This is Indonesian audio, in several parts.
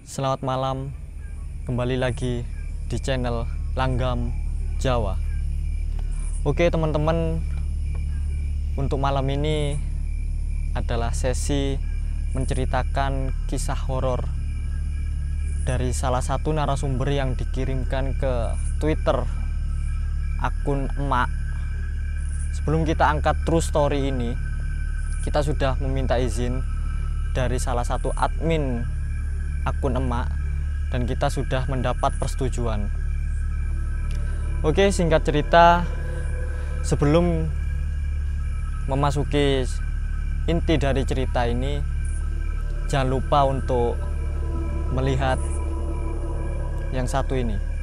Selamat malam, kembali lagi di channel Langgam Jawa. Oke teman-teman, untuk malam ini adalah sesi menceritakan kisah horor dari salah satu narasumber yang dikirimkan ke Twitter akun emak. Sebelum kita angkat true story ini, kita sudah meminta izin dari salah satu admin akun emak dan kita sudah mendapat persetujuan. Oke, singkat cerita, sebelum memasuki inti dari cerita ini, jangan lupa untuk melihat yang satu ini.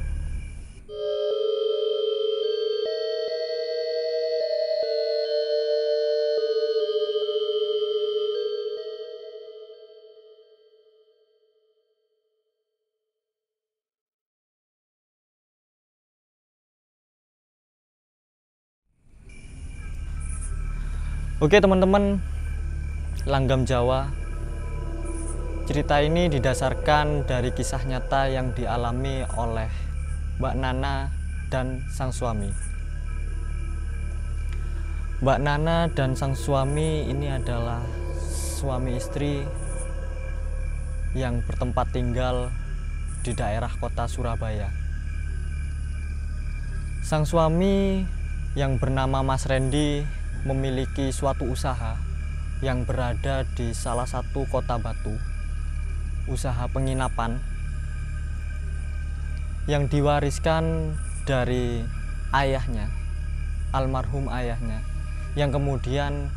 Oke teman-teman, Langgam Jawa, cerita ini didasarkan dari kisah nyata yang dialami oleh Mbak Nana dan sang suami. Mbak Nana dan sang suami ini adalah suami istri yang bertempat tinggal di daerah kota Surabaya. Sang suami yang bernama Mas Randy memiliki suatu usaha yang berada di salah satu kota Batu, usaha penginapan yang diwariskan dari ayahnya, almarhum ayahnya, yang kemudian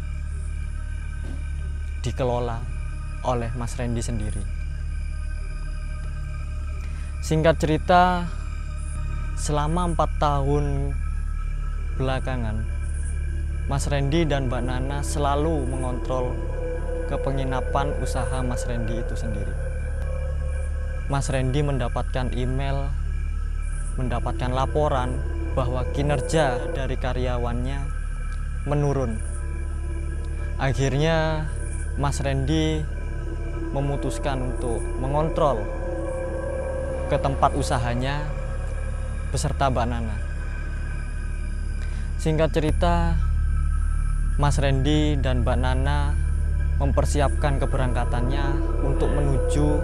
dikelola oleh Mas Randy sendiri. Singkat cerita, selama 4 tahun belakangan, Mas Randy dan Mbak Nana selalu mengontrol ke penginapan usaha Mas Randy itu sendiri. Mas Randy mendapatkan email, mendapatkan laporan bahwa kinerja dari karyawannya menurun. Akhirnya Mas Randy memutuskan untuk mengontrol ke tempat usahanya beserta Mbak Nana. Singkat cerita, Mas Randy dan Mbak Nana mempersiapkan keberangkatannya untuk menuju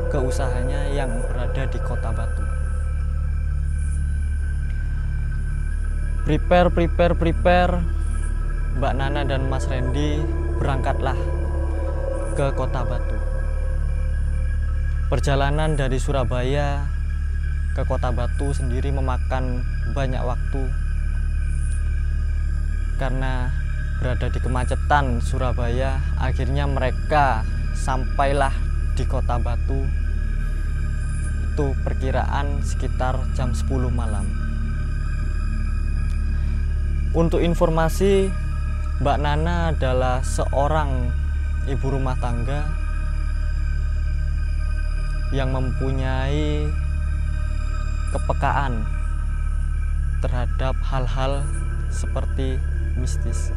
ke usahanya yang berada di kota Batu. Prepare, Mbak Nana dan Mas Randy berangkatlah ke kota Batu. Perjalanan dari Surabaya ke kota Batu sendiri memakan banyak waktu karena berada di kemacetan Surabaya. Akhirnya mereka sampailah di kota Batu itu perkiraan sekitar jam 10 malam. Untuk informasi, Mbak Nana adalah seorang ibu rumah tangga yang mempunyai kepekaan terhadap hal-hal seperti mistis.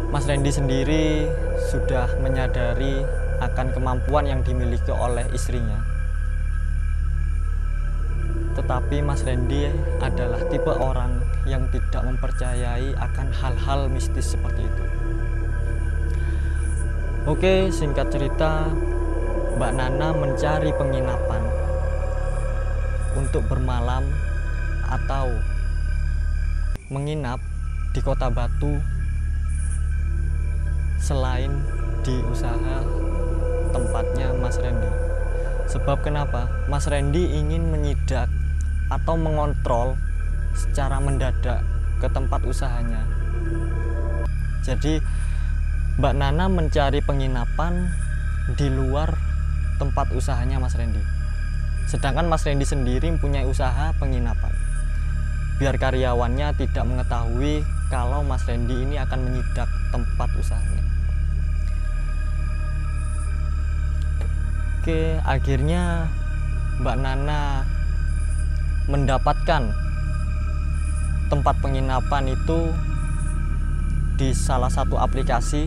Mas Randy sendiri sudah menyadari akan kemampuan yang dimiliki oleh istrinya. Tetapi Mas Randy adalah tipe orang yang tidak mempercayai akan hal-hal mistis seperti itu. Oke, singkat cerita, Mbak Nana mencari penginapan untuk bermalam atau menginap di kota Batu selain di usaha tempatnya Mas Randy. Sebab kenapa? Mas Randy ingin menyidak atau mengontrol secara mendadak ke tempat usahanya. Jadi Mbak Nana mencari penginapan di luar tempat usahanya Mas Randy. Sedangkan Mas Randy sendiri mempunyai usaha penginapan. Biar karyawannya tidak mengetahui kalau Mas Randy ini akan menyidak tempat usahanya. Oke, akhirnya Mbak Nana mendapatkan tempat penginapan itu di salah satu aplikasi.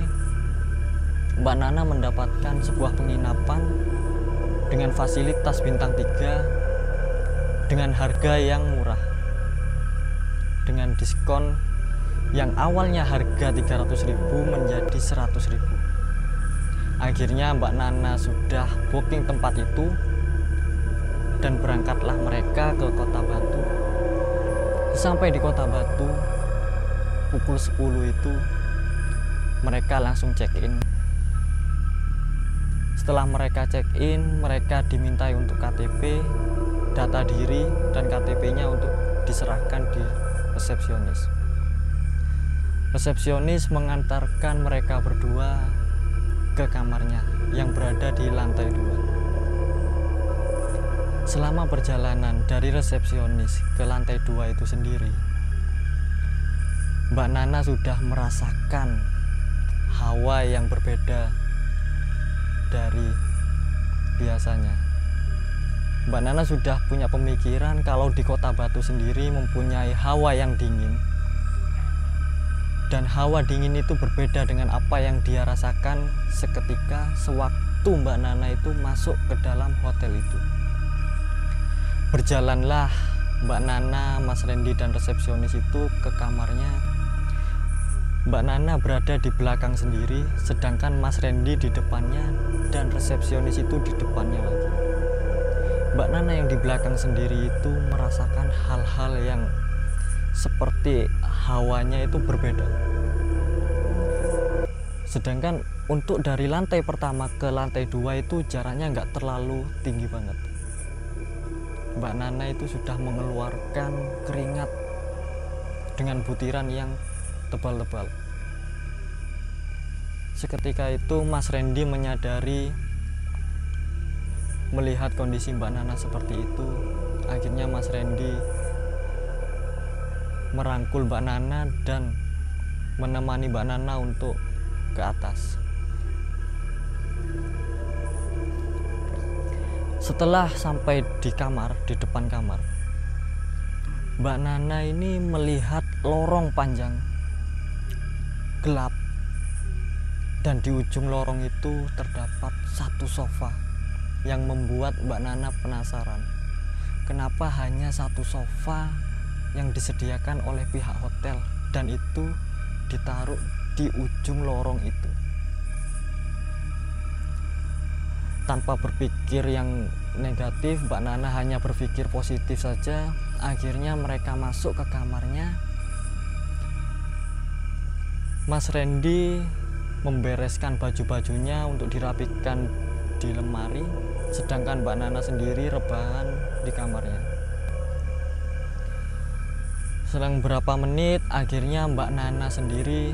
Mbak Nana mendapatkan sebuah penginapan dengan fasilitas bintang 3 dengan harga yang murah, dengan diskon yang awalnya harga 300.000 menjadi 100.000. Akhirnya Mbak Nana sudah booking tempat itu dan berangkatlah mereka ke Kota Batu. Sampai di Kota Batu pukul 10 itu mereka langsung check-in. Setelah mereka check-in, mereka dimintai untuk KTP, data diri, dan KTP-nya untuk diserahkan di resepsionis. Resepsionis mengantarkan mereka berdua ke kamarnya yang berada di lantai 2. Selama perjalanan dari resepsionis ke lantai 2 itu sendiri, Mbak Nana sudah merasakan hawa yang berbeda dari biasanya. Mbak Nana sudah punya pemikiran kalau di Kota Batu sendiri mempunyai hawa yang dingin. Dan hawa dingin itu berbeda dengan apa yang dia rasakan seketika sewaktu Mbak Nana itu masuk ke dalam hotel itu. Berjalanlah Mbak Nana, Mas Randy, dan resepsionis itu ke kamarnya. Mbak Nana berada di belakang sendiri, sedangkan Mas Randy di depannya dan resepsionis itu di depannya lagi. Mbak Nana yang di belakang sendiri itu merasakan hal-hal yang seperti hawanya itu berbeda. Sedangkan untuk dari lantai pertama ke lantai 2 itu jaraknya nggak terlalu tinggi banget. Mbak Nana itu sudah mengeluarkan keringat dengan butiran yang tebal-tebal. Seketika itu Mas Randy menyadari melihat kondisi Mbak Nana seperti itu. Akhirnya Mas Randy merangkul Mbak Nana dan menemani Mbak Nana untuk ke atas. Setelah sampai di kamar, di depan kamar, Mbak Nana ini melihat lorong panjang gelap, dan di ujung lorong itu terdapat satu sofa yang membuat Mbak Nana penasaran. Kenapa hanya satu sofa yang disediakan oleh pihak hotel dan itu ditaruh di ujung lorong itu? Tanpa berpikir yang negatif, Mbak Nana hanya berpikir positif saja. Akhirnya mereka masuk ke kamarnya. Mas Randy membereskan baju-bajunya untuk dirapikan di lemari, sedangkan Mbak Nana sendiri rebahan di kamarnya. Selang berapa menit, akhirnya Mbak Nana sendiri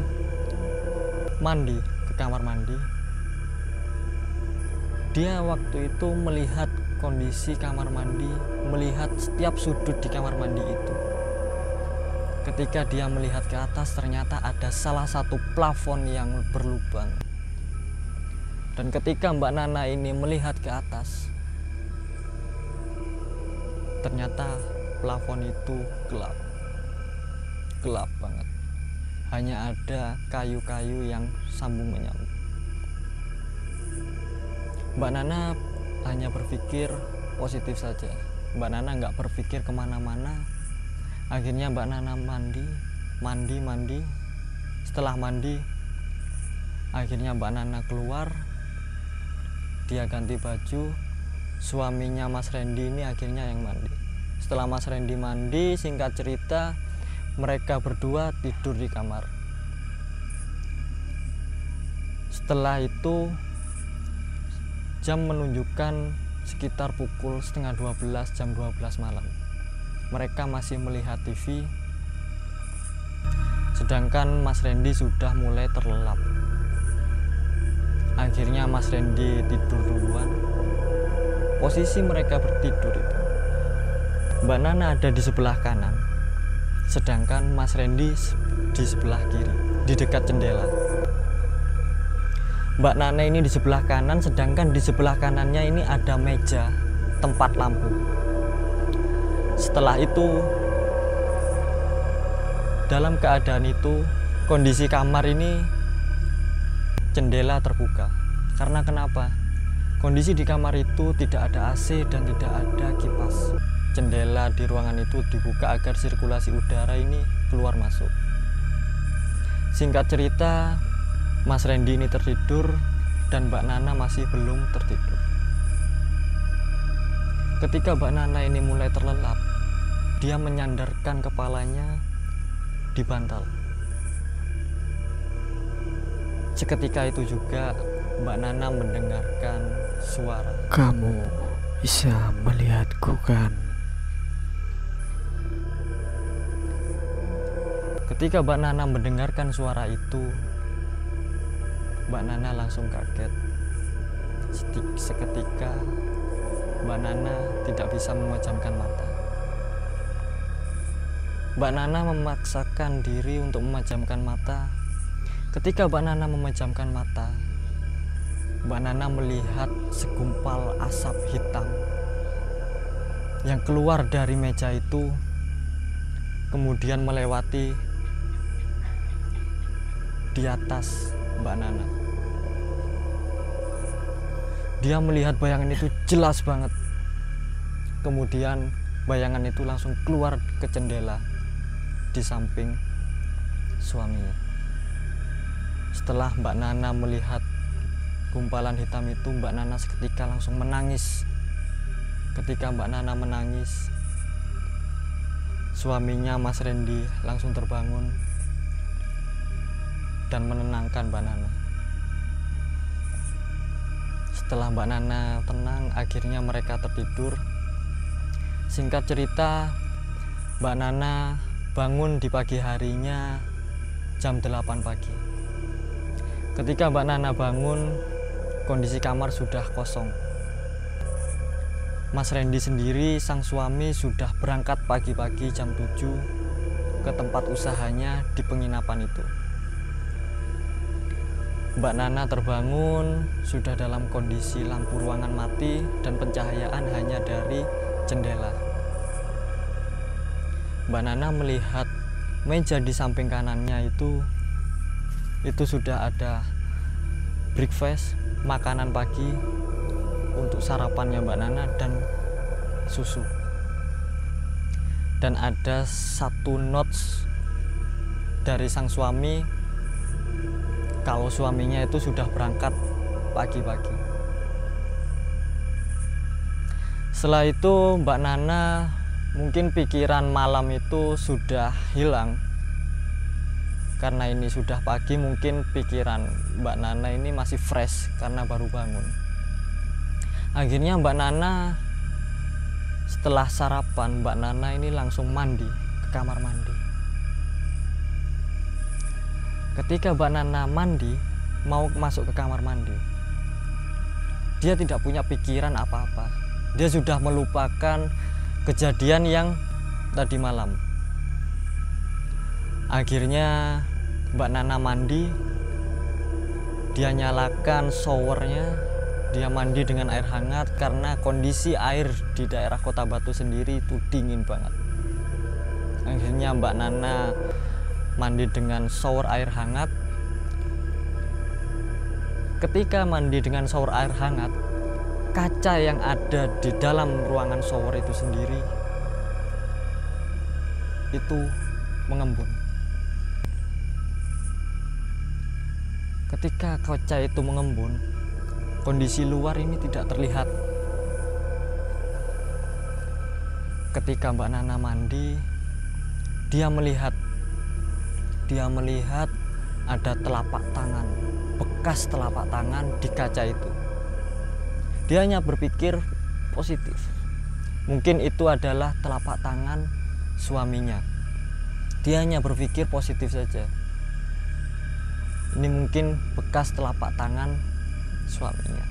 mandi ke kamar mandi. Dia waktu itu melihat kondisi kamar mandi, melihat setiap sudut di kamar mandi itu. Ketika dia melihat ke atas, ternyata ada salah satu plafon yang berlubang. Dan ketika Mbak Nana ini melihat ke atas, ternyata plafon itu gelap. Gelap banget. Hanya ada kayu-kayu yang sambung menyambung. Mbak Nana hanya berpikir positif saja. Mbak Nana nggak berpikir kemana-mana. Akhirnya Mbak Nana mandi. Setelah mandi, akhirnya Mbak Nana keluar. Dia ganti baju. Suaminya Mas Randy ini akhirnya yang mandi. Setelah Mas Randy mandi, singkat cerita, mereka berdua tidur di kamar. Setelah itu jam menunjukkan sekitar pukul setengah 12, jam 12 malam. Mereka masih melihat TV, sedangkan Mas Randy sudah mulai terlelap. Akhirnya Mas Randy tidur duluan. Posisi mereka bertidur itu, Mbak Nana ada di sebelah kanan, sedangkan Mas Randy di sebelah kiri, di dekat jendela. Mbak Nana ini di sebelah kanan, sedangkan di sebelah kanannya ini ada meja tempat lampu. Setelah itu, dalam keadaan itu, kondisi kamar ini jendela terbuka. Karena kenapa? Kondisi di kamar itu tidak ada AC dan tidak ada kipas. Jendela di ruangan itu dibuka agar sirkulasi udara ini keluar masuk. Singkat cerita, Mas Randy ini tertidur dan Mbak Nana masih belum tertidur. Ketika Mbak Nana ini mulai terlelap, dia menyandarkan kepalanya di bantal. Seketika itu juga Mbak Nana mendengarkan suara. Kamu bisa melihatku kan? Ketika Mbak Nana mendengarkan suara itu, Mbak Nana langsung kaget. Seketika Mbak Nana tidak bisa memejamkan mata. Mbak Nana memaksakan diri untuk memejamkan mata. Ketika Mbak Nana memejamkan mata, Mbak Nana melihat segumpal asap hitam yang keluar dari meja itu, kemudian melewati di atas Mbak Nana. Dia melihat bayangan itu jelas banget. Kemudian bayangan itu langsung keluar ke jendela di samping suaminya. Setelah Mbak Nana melihat gumpalan hitam itu, Mbak Nana seketika langsung menangis. Ketika Mbak Nana menangis, suaminya Mas Randy langsung terbangun dan menenangkan Mbak Nana. Setelah Mbak Nana tenang, akhirnya mereka tertidur. Singkat cerita, Mbak Nana bangun di pagi harinya jam 8 pagi. Ketika Mbak Nana bangun, kondisi kamar sudah kosong. Mas Randy sendiri, sang suami, sudah berangkat pagi-pagi jam 7 ke tempat usahanya di penginapan itu. Mbak Nana terbangun sudah dalam kondisi lampu ruangan mati dan pencahayaan hanya dari jendela. Mbak Nana melihat meja di samping kanannya itu sudah ada breakfast, makanan pagi untuk sarapannya Mbak Nana dan susu. Dan ada satu notes dari sang suami kalau suaminya itu sudah berangkat pagi-pagi. Setelah itu Mbak Nana mungkin pikiran malam itu sudah hilang. Karena ini sudah pagi, mungkin pikiran Mbak Nana ini masih fresh karena baru bangun. Akhirnya Mbak Nana setelah sarapan, Mbak Nana ini langsung mandi ke kamar mandi. Ketika Mbak Nana mandi, mau masuk ke kamar mandi, dia tidak punya pikiran apa-apa. Dia sudah melupakan kejadian yang tadi malam. Akhirnya Mbak Nana mandi, dia nyalakan showernya, dia mandi dengan air hangat karena kondisi air di daerah Kota Batu sendiri itu dingin banget. Akhirnya Mbak Nana mandi dengan shower air hangat. Ketika mandi dengan shower air hangat, kaca yang ada di dalam ruangan shower itu sendiri itu mengembun. Ketika kaca itu mengembun, kondisi luar ini tidak terlihat. Ketika Mbak Nana mandi, dia melihat ada telapak tangan, bekas telapak tangan di kaca itu. Dia hanya berpikir positif. Mungkin itu adalah telapak tangan suaminya. Dia hanya berpikir positif saja. Ini mungkin bekas telapak tangan suaminya.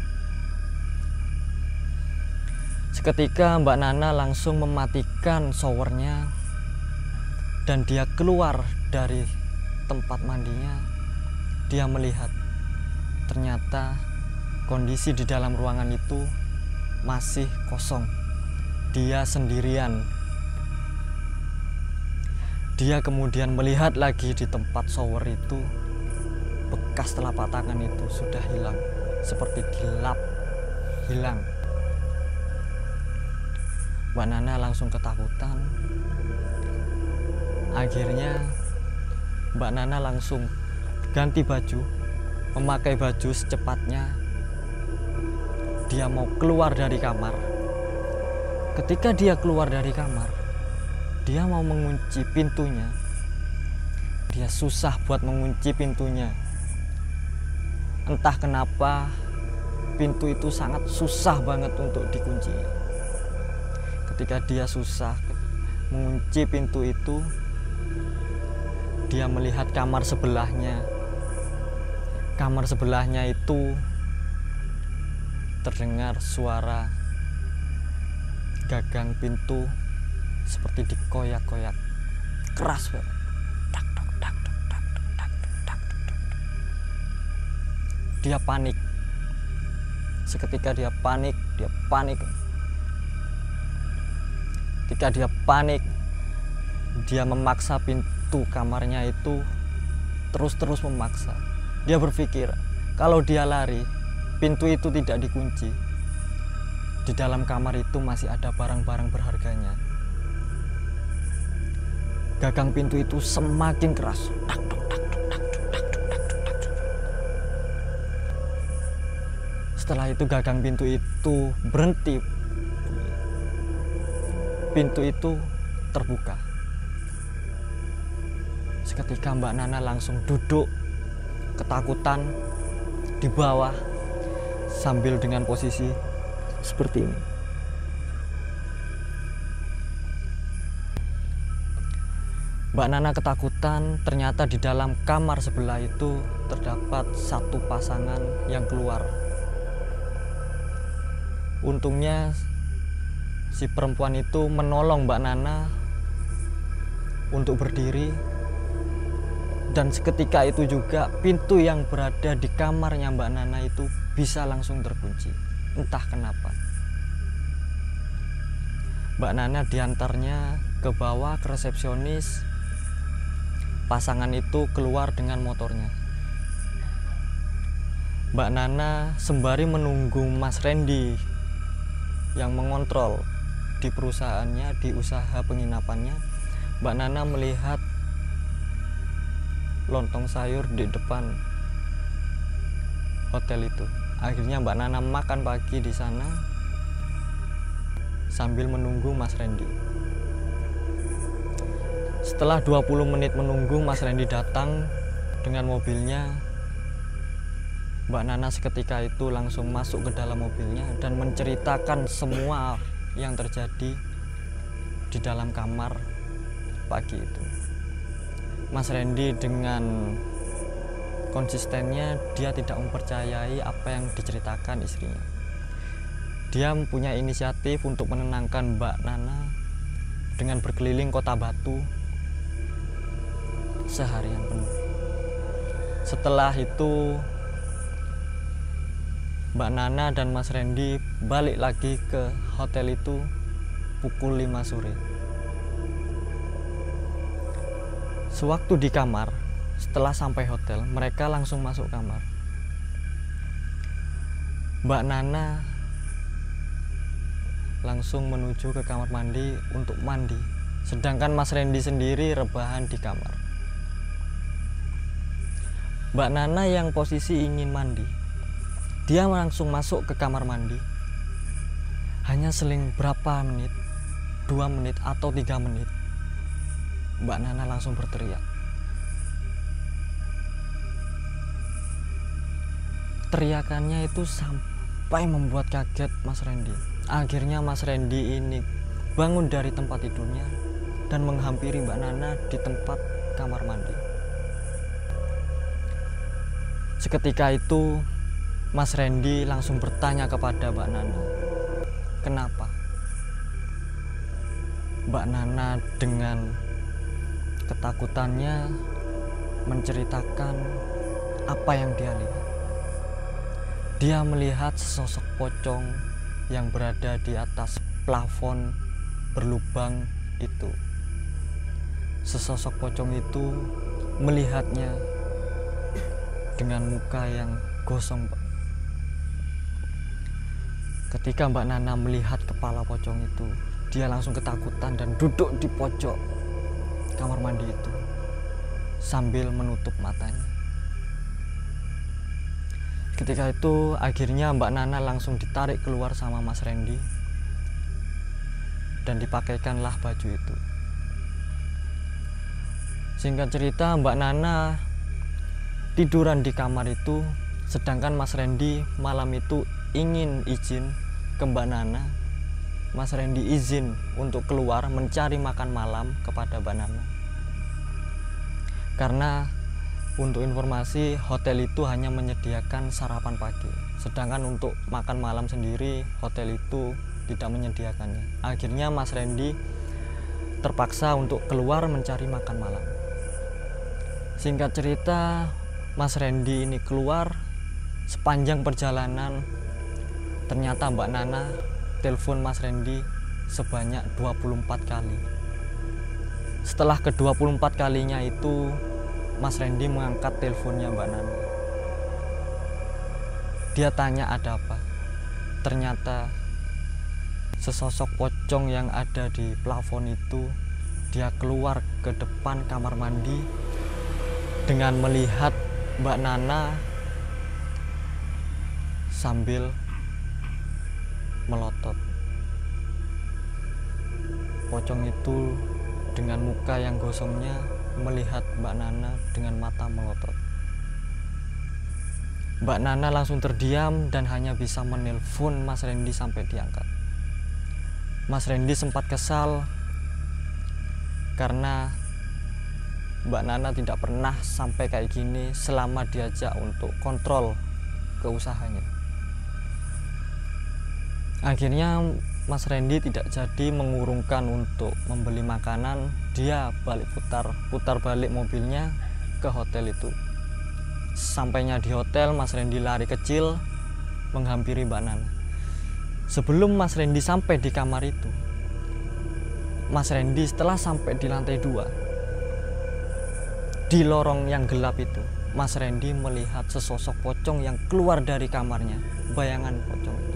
Seketika Mbak Nana langsung mematikan showernya dan dia keluar dari tempat mandinya. Dia melihat ternyata kondisi di dalam ruangan itu masih kosong. Dia sendirian. Dia kemudian melihat lagi di tempat shower itu, bekas telapak tangan itu sudah hilang, seperti dilap hilang. Mbak Nana langsung ketakutan. Akhirnya Mbak Nana langsung ganti baju, memakai baju secepatnya. Dia mau keluar dari kamar. Ketika dia keluar dari kamar, dia mau mengunci pintunya. Dia susah buat mengunci pintunya. Entah kenapa pintu itu sangat susah banget untuk dikunci. Ketika dia susah mengunci pintu itu, dia melihat kamar sebelahnya. Kamar sebelahnya itu terdengar suara gagang pintu seperti dikoyak-koyak keras banget. Dia panik. Seketika dia panik. Ketika dia panik, dia memaksa pintu kamarnya itu, terus memaksa. Dia berpikir kalau dia lari, pintu itu tidak dikunci. Di dalam kamar itu masih ada barang-barang berharganya. Gagang pintu itu semakin keras. Setelah itu gagang pintu itu berhenti. Pintu itu terbuka. Seketika Mbak Nana langsung duduk ketakutan di bawah sambil dengan posisi seperti ini. Mbak Nana ketakutan, ternyata di dalam kamar sebelah itu terdapat satu pasangan yang keluar. Untungnya si perempuan itu menolong Mbak Nana untuk berdiri, dan seketika itu juga pintu yang berada di kamarnya Mbak Nana itu bisa langsung terkunci. Entah kenapa. Mbak Nana diantarnya ke bawah ke resepsionis. Pasangan itu keluar dengan motornya. Mbak Nana sembari menunggu Mas Randy yang mengontrol di perusahaannya, di usaha penginapannya, Mbak Nana melihat lontong sayur di depan hotel itu. Akhirnya Mbak Nana makan pagi di sana sambil menunggu Mas Randy. Setelah 20 menit menunggu Mas Randy datang dengan mobilnya, Mbak Nana seketika itu langsung masuk ke dalam mobilnya dan menceritakan semua yang terjadi di dalam kamar pagi itu. Mas Randy dengan konsistennya dia tidak mempercayai apa yang diceritakan istrinya. Dia mempunyai inisiatif untuk menenangkan Mbak Nana dengan berkeliling Kota Batu seharian penuh. Setelah itu Mbak Nana dan Mas Randy balik lagi ke hotel itu pukul 5 sore. Sewaktu di kamar, setelah sampai hotel, mereka langsung masuk kamar. Mbak Nana langsung menuju ke kamar mandi untuk mandi, sedangkan Mas Randy sendiri rebahan di kamar. Mbak Nana yang posisi ingin mandi, dia langsung masuk ke kamar mandi. Hanya seling berapa menit, 2 menit atau 3 menit, Mbak Nana langsung berteriak. Teriakannya itu sampai membuat kaget Mas Randy. Akhirnya Mas Randy ini bangun dari tempat tidurnya dan menghampiri Mbak Nana di tempat kamar mandi. Seketika itu Mas Randy langsung bertanya kepada Mbak Nana, kenapa? Mbak Nana dengan ketakutannya menceritakan apa yang dia lihat. Dia melihat sesosok pocong yang berada di atas plafon berlubang itu. Sesosok pocong itu melihatnya dengan muka yang gosong. Ketika Mbak Nana melihat kepala pocong itu, dia langsung ketakutan dan duduk di pojok kamar mandi itu sambil menutup matanya. Ketika itu akhirnya Mbak Nana langsung ditarik keluar sama Mas Randy dan dipakaikanlah baju itu. Singkat cerita, Mbak Nana tiduran di kamar itu, sedangkan Mas Randy malam itu ingin izin ke Mbak Nana. Mas Randy izin untuk keluar mencari makan malam kepada Mbak Nana. Karena untuk informasi, hotel itu hanya menyediakan sarapan pagi, sedangkan untuk makan malam sendiri hotel itu tidak menyediakannya. Akhirnya Mas Randy terpaksa untuk keluar mencari makan malam. Singkat cerita, Mas Randy ini keluar. Sepanjang perjalanan ternyata Mbak Nana telepon Mas Randy sebanyak 24 kali. Setelah ke 24 kalinya itu, Mas Randy mengangkat teleponnya Mbak Nana. Dia tanya ada apa. Ternyata sesosok pocong yang ada di plafon itu, dia keluar ke depan kamar mandi dengan melihat Mbak Nana sambil melotot. Pocong itu dengan muka yang gosongnya melihat Mbak Nana dengan mata melotot. Mbak Nana langsung terdiam dan hanya bisa menelpon Mas Randy sampai diangkat. Mas Randy sempat kesal karena Mbak Nana tidak pernah sampai kayak gini selama diajak untuk kontrol ke usahanya. Akhirnya Mas Randy tidak jadi mengurungkan untuk membeli makanan. Dia balik putar balik mobilnya ke hotel itu. Sampainya di hotel, Mas Randy lari kecil menghampiri Mbak Nana. Sebelum Mas Randy sampai di kamar itu, Mas Randy setelah sampai di lantai 2, di lorong yang gelap itu, Mas Randy melihat sesosok pocong yang keluar dari kamarnya. Bayangan pocong itu.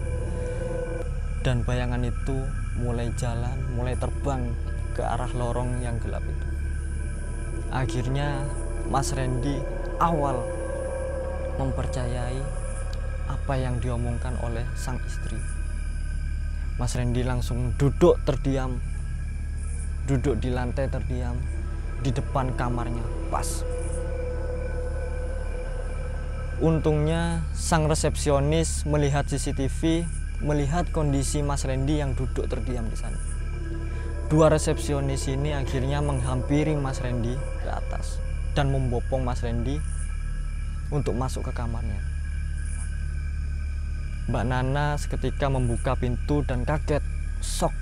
Dan bayangan itu mulai jalan, mulai terbang ke arah lorong yang gelap itu. Akhirnya Mas Randy awal mempercayai apa yang diomongkan oleh sang istri. Mas Randy langsung duduk terdiam, duduk di lantai terdiam di depan kamarnya pas. Untungnya sang resepsionis melihat CCTV, melihat kondisi Mas Randy yang duduk terdiam di sana. Dua resepsionis ini akhirnya menghampiri Mas Randy ke atas dan membopong Mas Randy untuk masuk ke kamarnya. Mbak Nana seketika membuka pintu dan kaget, shock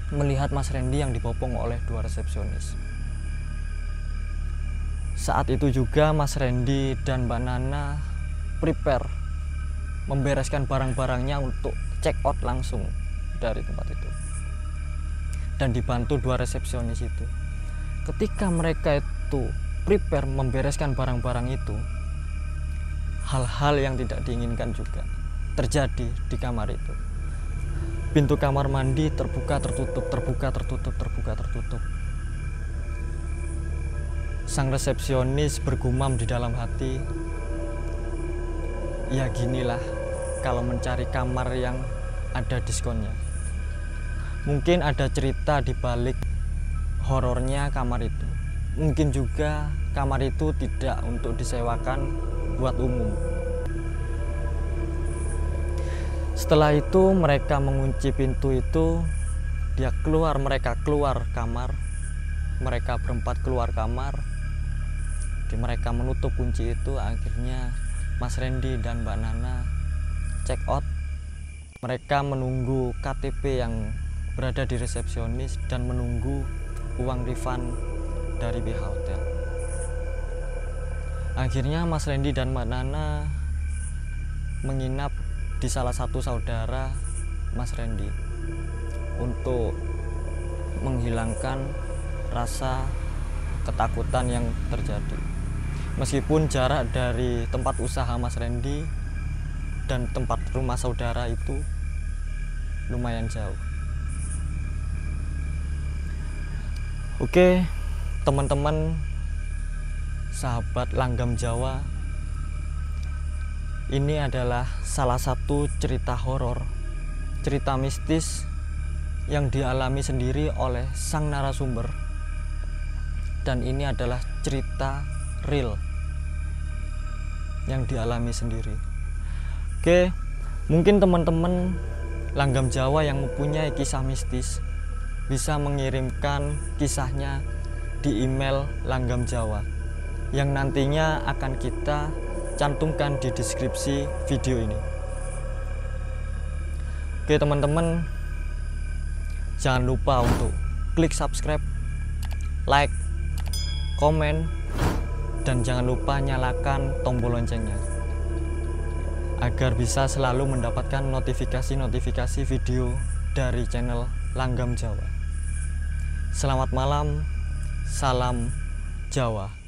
melihat Mas Randy yang dibopong oleh dua resepsionis. Saat itu juga Mas Randy dan Mbak Nana prepare membereskan barang-barangnya untuk check out langsung dari tempat itu. Dan dibantu dua resepsionis itu. Ketika mereka itu prepare membereskan barang-barang itu, hal-hal yang tidak diinginkan juga terjadi di kamar itu. Pintu kamar mandi terbuka tertutup, terbuka tertutup, terbuka tertutup. Sang resepsionis bergumam di dalam hati, ya ginilah kalau mencari kamar yang ada diskonnya. Mungkin ada cerita di balik horornya kamar itu. Mungkin juga kamar itu tidak untuk disewakan buat umum. Setelah itu mereka mengunci pintu itu, mereka keluar kamar. Mereka berempat keluar kamar. Mereka menutup kunci itu. Akhirnya Mas Randy dan Mbak Nana check out. Mereka menunggu KTP yang berada di resepsionis dan menunggu uang refund dari pihak hotel. Akhirnya Mas Randy dan Mbak Nana menginap di salah satu saudara Mas Randy untuk menghilangkan rasa ketakutan yang terjadi. Meskipun jarak dari tempat usaha Mas Randy dan tempat rumah saudara itu lumayan jauh. Oke, teman-teman sahabat Langgam Jawa, ini adalah salah satu cerita horor, cerita mistis yang dialami sendiri oleh sang narasumber, dan ini adalah cerita real yang dialami sendiri. Oke, mungkin teman-teman Langgam Jawa yang mempunyai kisah mistis bisa mengirimkan kisahnya di email Langgam Jawa yang nantinya akan kita cantumkan di deskripsi video ini. Oke teman-teman, jangan lupa untuk klik subscribe, like, komen, dan jangan lupa nyalakan tombol loncengnya agar bisa selalu mendapatkan notifikasi-notifikasi video dari channel Langgam Jawa. Selamat malam, salam Jawa.